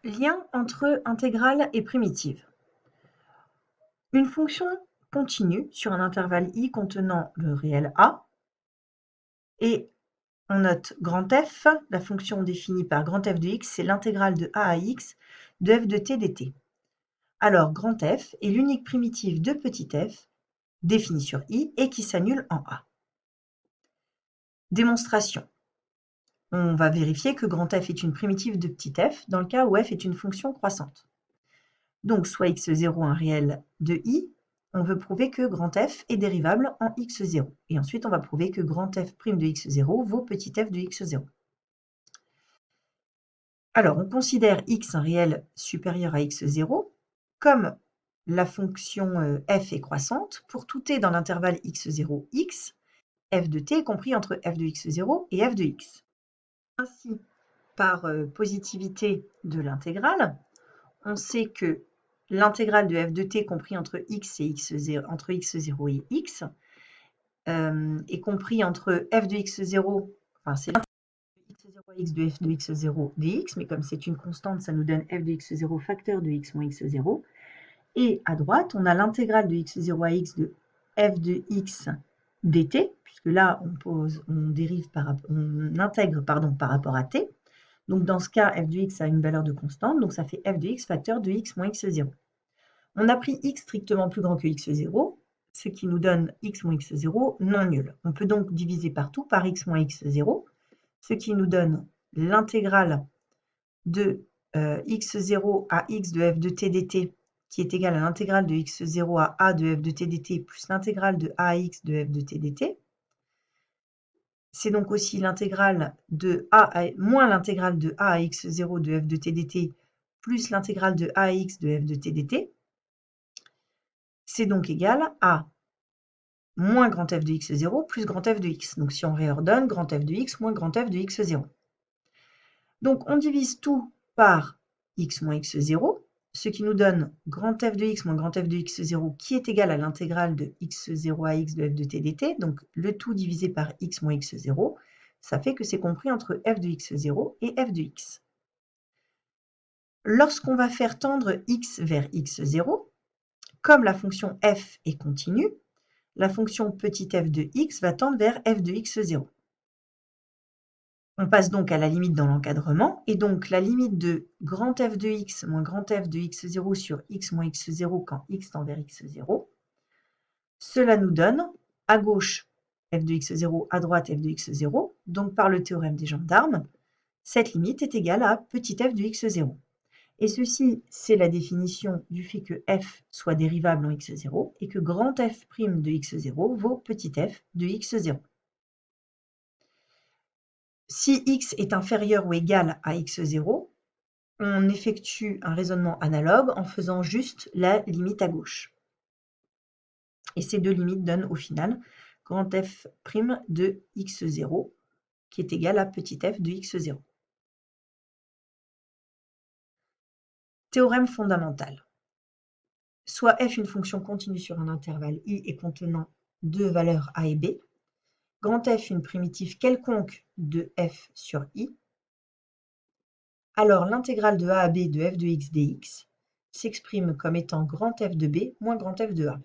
Lien entre intégrale et primitive. Une fonction continue sur un intervalle i contenant le réel a, et on note grand F, la fonction définie par grand F de x, c'est l'intégrale de a à x de f de t dt. Alors grand F est l'unique primitive de petit f définie sur i et qui s'annule en a. Démonstration. On va vérifier que grand F est une primitive de petit f dans le cas où f est une fonction croissante. Donc soit x0 un réel de i, on veut prouver que grand F est dérivable en x0. Et ensuite, on va prouver que grand F' de x0 vaut petit f de x0. Alors, on considère x un réel supérieur à x0 comme la fonction f est croissante. Pour tout t dans l'intervalle x0, x, f de t est compris entre f de x0 et f de x. Ainsi, par positivité de l'intégrale, on sait que l'intégrale de f de t compris entre x et x0, entre x0 et x, est compris entre f de x0, enfin c'est x0 à x de f de x0 dx, mais comme c'est une constante, ça nous donne f de x0 facteur de x moins x0. Et à droite, on a l'intégrale de x0 à x de f de x dt, puisque là, on intègre par rapport à t. Donc dans ce cas, f de x a une valeur de constante, donc ça fait f de x facteur de x moins x0. On a pris x strictement plus grand que x0, ce qui nous donne x moins x0 non nul. On peut donc diviser partout par x moins x0, ce qui nous donne l'intégrale de x0 à x de f de t dt, qui est égale à l'intégrale de x0 à a de f de t dt plus l'intégrale de a à x de f de t dt. C'est donc aussi l'intégrale de moins l'intégrale de a à x0 de f de t dt plus l'intégrale de a à x de f de t dt. C'est donc égal à moins grand f de x0 plus grand f de x. Donc si on réordonne, grand f de x moins grand f de x0. Donc on divise tout par x moins x0, ce qui nous donne grand f de x moins grand f de x0 qui est égal à l'intégrale de x0 à x de f de t dt. Donc le tout divisé par x moins x0, ça fait que c'est compris entre f de x0 et f de x. Lorsqu'on va faire tendre x vers x0, comme la fonction f est continue, la fonction petit f de x va tendre vers f de x0. On passe donc à la limite dans l'encadrement, et donc la limite de grand f de x moins grand f de x0 sur x moins x0 quand x tend vers x0, cela nous donne à gauche f de x0, à droite f de x0, donc par le théorème des gendarmes, cette limite est égale à petit f de x0. Et ceci, c'est la définition du fait que f soit dérivable en x0 et que grand f' de x0 vaut petit f de x0. Si x est inférieur ou égal à x0, on effectue un raisonnement analogue en faisant juste la limite à gauche. Et ces deux limites donnent au final grand f' de x0 qui est égal à petit f de x0. Théorème fondamental. Soit f une fonction continue sur un intervalle i et contenant deux valeurs a et b, grand f une primitive quelconque de f sur i, alors l'intégrale de a à b de f de x dx s'exprime comme étant grand f de b moins grand f de a.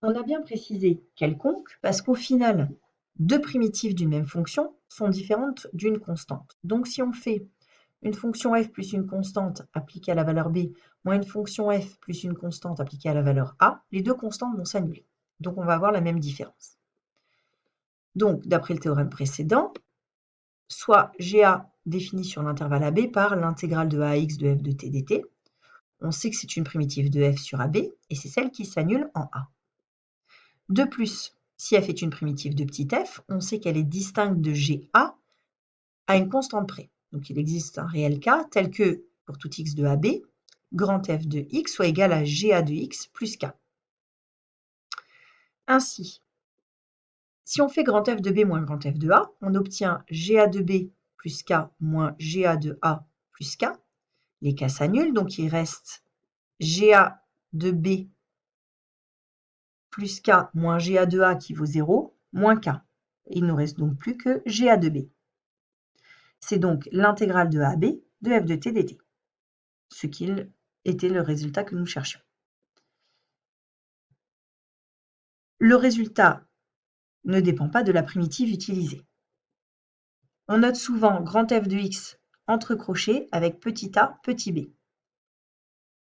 On a bien précisé quelconque parce qu'au final, deux primitives d'une même fonction sont différentes d'une constante. Donc si on fait une fonction f plus une constante appliquée à la valeur b, moins une fonction f plus une constante appliquée à la valeur a, les deux constantes vont s'annuler. Donc on va avoir la même différence. Donc, d'après le théorème précédent, soit GA défini sur l'intervalle AB par l'intégrale de AX de f de t dt, on sait que c'est une primitive de f sur AB, et c'est celle qui s'annule en A. De plus, si f est une primitive de petit f, on sait qu'elle est distincte de GA à une constante près. Donc il existe un réel cas tel que, pour tout x de AB, grand f de x soit égal à GA de x plus k. Ainsi, si on fait grand f de b moins grand f de a, on obtient GA de b plus k moins GA de a plus k. Les k s'annulent, donc il reste GA de b plus k moins GA de a qui vaut 0, moins k. Il ne nous reste donc plus que GA de b. C'est donc l'intégrale de AB de f de t dt. ce qu'il était le résultat que nous cherchions. Le résultat ne dépend pas de la primitive utilisée. On note souvent grand F de x entre crochets avec petit a, petit b,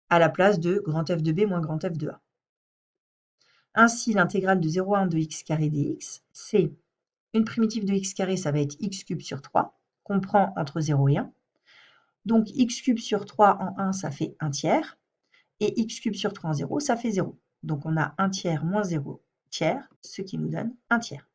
à la place de grand F de b moins grand F de a. Ainsi, l'intégrale de 0 à 1 de x carré dx, c'est une primitive de x carré, ça va être x cube sur 3, qu'on prend entre 0 et 1. Donc x cube sur 3 en 1, ça fait 1 tiers, et x cube sur 3 en 0, ça fait 0. Donc on a 1 tiers moins 0 tiers, ce qui nous donne 1 tiers.